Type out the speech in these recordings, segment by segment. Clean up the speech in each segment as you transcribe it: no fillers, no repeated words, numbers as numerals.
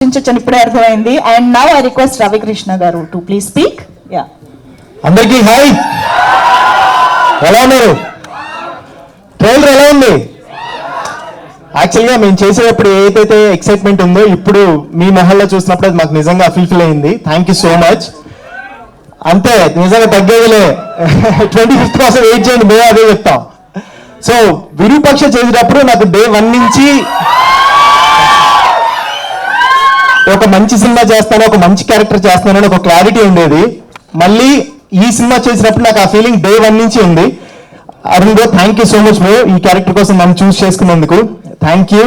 ఇప్పుడే అర్థమైంది. And now I request Ravikrishna గారు టు ప్లీజ్ స్పీక్. యా, అందరికీ హాయ్, ఎలా ఉన్నారు? ట్రైలర్ ఎలా ఉంది? యాక్చువల్గా మేము చేసేటప్పుడు ఏదైతే ఎక్సైట్మెంట్ ఉందో ఇప్పుడు మీ మొహల్లో చూసినప్పుడు అది మాకు నిజంగా ఫుల్ఫిల్ అయింది. Thank you so much. అంతే, నిజంగా తగ్గేదిలే. 25th కోసం వెయిట్ చేయండి, మేము అదే చెప్తాం. సో విరూపక్ష చేసేటప్పుడు నాకు డే 1 నుంచి ఒక మంచి సినిమా చేస్తాను, ఒక మంచి క్యారెక్టర్ చేస్తానని ఒక క్లారిటీ ఉండేది. మళ్ళీ ఈ సినిమా చేసినప్పుడు నాకు ఆ ఫీలింగ్ డే 1 నుంచి ఉంది. Arun bro, thank you so much bro, ఈ క్యారెక్టర్ కోసం నన్ను చూస్ చేసుకున్నందుకు thank you.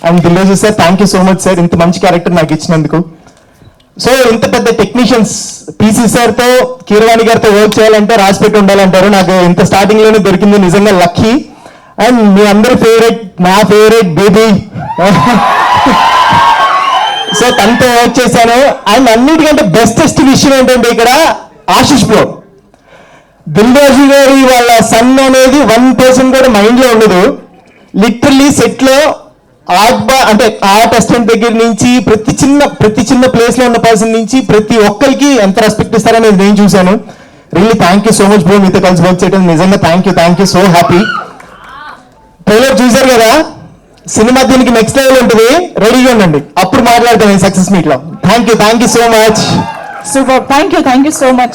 And Dil Raju sir, thank you so much sir, ఇంత మంచి క్యారెక్టర్ నాకు ఇచ్చినందుకు. సో ఇంత పెద్ద టెక్నీషియన్స్ పీసీ సార్తో, కీరవాణి గారితో వర్క్ చేయాలంటే రాసిపెట్టి ఉండాలంటారు. నాకు ఇంత స్టార్టింగ్ లోనే దొరికింది, నిజంగా లక్కీ. అండ్ మీ అందరి ఫేవరెట్, నా ఫేవరెట్ బేబీ, సో తనతో వర్క్ చేశాను. అండ్ అన్నిటికంటే బెస్టెస్ట్ విషయం ఏంటంటే ఇక్కడ ఆశిష్ బ్రో, దిల్రాజు గారి వాళ్ళ సన్ అనేది 1% కూడా మైండ్ లో ఉండదు. లిటరల్లీ సెట్ లో అంటే ఆర్ట్ అసిస్టెంట్ దగ్గర నుంచి ప్రతి చిన్న ప్లేస్ లో ఉన్న పర్సన్ నుంచి ప్రతి ఒక్కరికి ఎంత రెస్పెక్ట్ ఇస్తారనేది నేను చూశాను. Really thank you so much bro, మీతో కలిసి వర్క్ చేయడం నిజంగా thank you, so happy. Trailer చూశారు కదా, సినిమా దీనికి నెక్స్ట్ లెవెల్ ఉంటుంది, రెడీగా ఉండండి, అప్పుడు మాట్లాడతాను సక్సెస్ మీట్ లో. Thank you so much. Super, thank you so much.